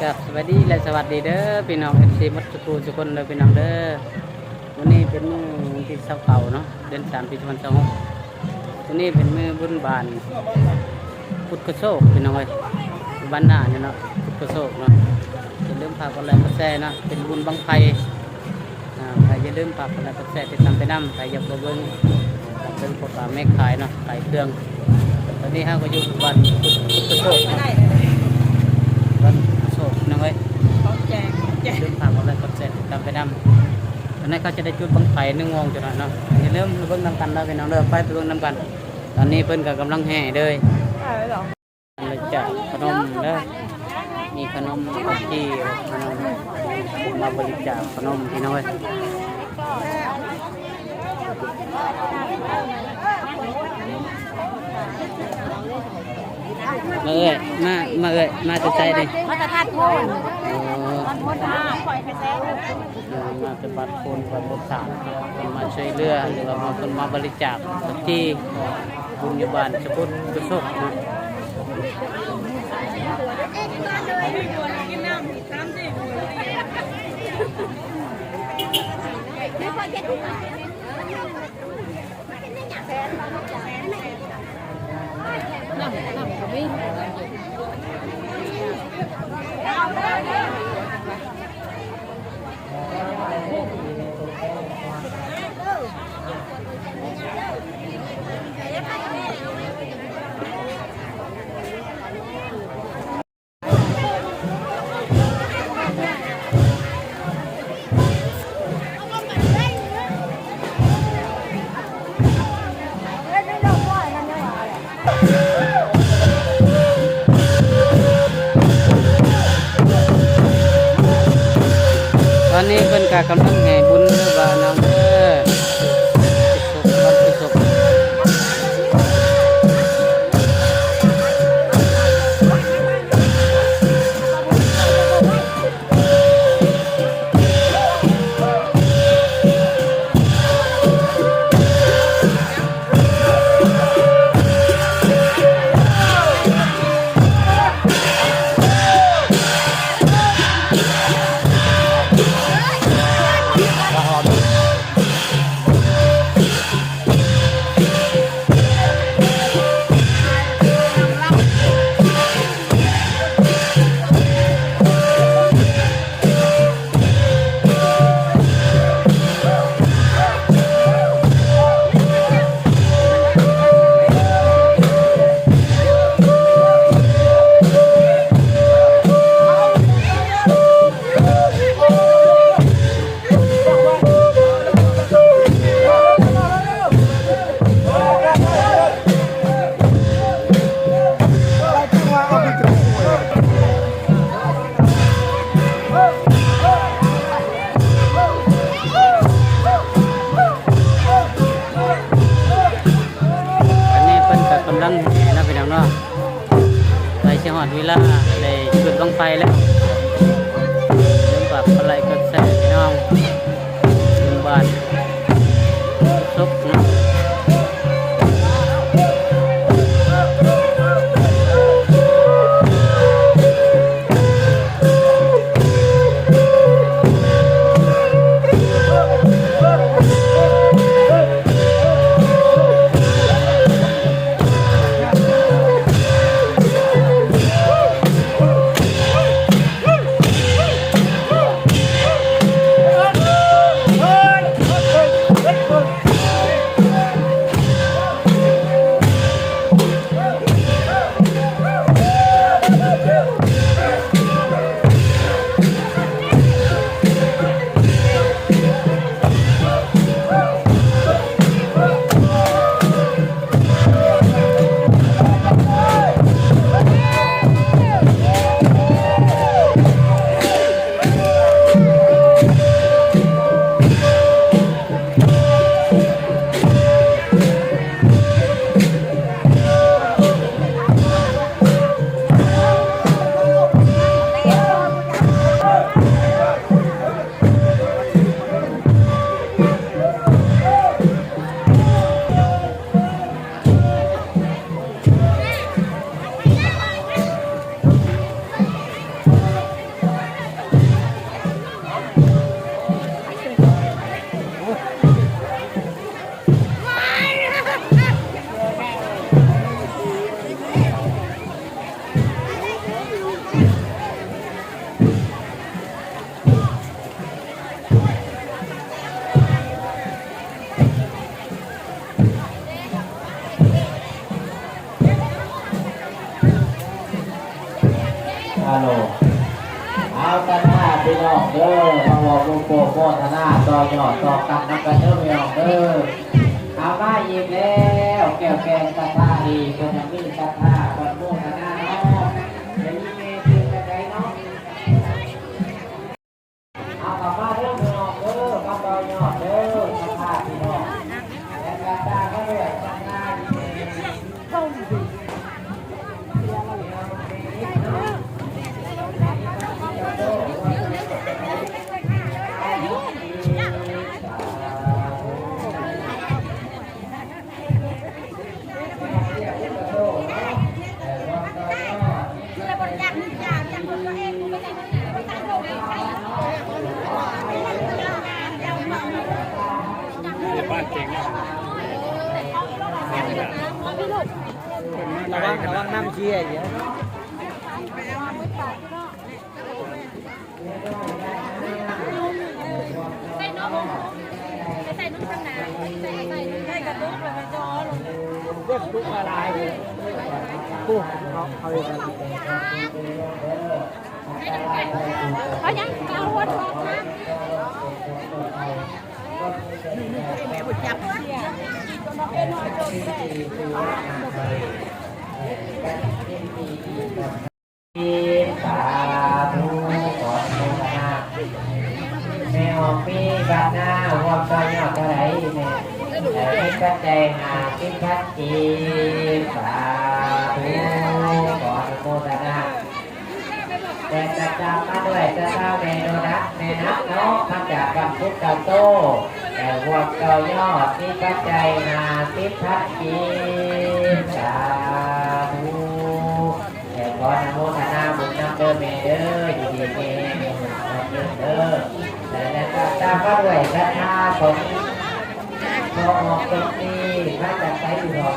กับสวัสดีและสวัสดีเด้อพี่น้องFCมัตสุกูทุกคนเลยพี่น้องเด้อวันนี้เป็นมื้อวันที่29เนาะเดือน3ปี2026วันนี้เป็นมื้อบุญบานพุทธโชคพี่น้องเอ้ยบ้านหน้าเนี่ยเนาะพุทธโชคเนาะอย่าลืมพากันแล้วก็แชร์เนาะเป็นบุญบังไฟใครอย่าลืมพากันแล้วก็แชร์ติดตามไปนำใครอยากมาเบิ่งเป็นพวกแม่ขายเนาะขายเครื่องตอนนี้เฮาก็อยู่บ้านพุทธโชคเนาะบ้านโชคน้องเอ้ยลืมฝากอะไรกดเสร็จตามไปดำตอนนี้เขาจะได้จุดบังไฟ1 โมงจุดเนาะอย่าลืมเบิ่งนำกันแล้วพี่น้องเด้อไปเบิ่งนำกันตอนนี้เพิ่นก็กำลังแห่เลยเลยจัดขนมเด้อมีขนมข้าวจี่ขนมมาบริจาคขนมพี่น้องเอ้ยมาจะใจดิมาจะทัดโพนมันพ้นมาปล่อยไปแซ่มาจะบัดโคนบัดรถสารมาช่วยเรือหรือว่ามาคนมาบริจาคที่บุญญาบาลสพุทธกุศลนะตอนนี้เพิ่นก็กำลังแห่บุญเด้อว่าน้องเด้อสุขหอดเวลาได้จุดบังไฟแล้วเริ่มปรับอะไรก็แซ่พี่น้องถึงบ้านซุปเนาะ าโลเอากันหน้าพี่น้องเด้อพระวรโกโคธนาต่อยอดต่อกันนักกันเด้อพี่น้องเด้อเอามาอีกแล้วแก้วแกงตะท่าดีคนยังมีตะท่าคนโมธนาเนาะเดี๋ยวนี้เมย์คือจะไงเนาะเอากลับมาเด้อพี่น้องเด้อกับต่อยอดเด้อตะท่าพี่น้องแต่การตาก็เรียกตะท่าดีระวังน้ำเชี่ยเยอะใส่น้องใส่น้องขนาดใส่กระดูกเลยจอลง เรียกทุกอะไรผู้เขาเลย เขายังเอาหัวทองนะแม่บุญจับสาธุขอโมทนาแม่ออกมีบัตรหน้าหัวใจยอดเท่าไรแม่คิดกัดใจหาคิดกัดจีสาธุขอโมทนาแต่จะจำมาด้วยจะเท่าเมนูนักเมนักเนาะมาจากบันทุกเก่าโตแต่หัวเก่ายอดคิดกัดใจหาคิดกัดจีสาธุขออนุโมทนาบุญนำเด้อเมเด้อดีดีเมเด้อแต่ก็ตามมาด้วยศรัทธาของพอออกตรงนี้พระจักรใจอยู่หรอก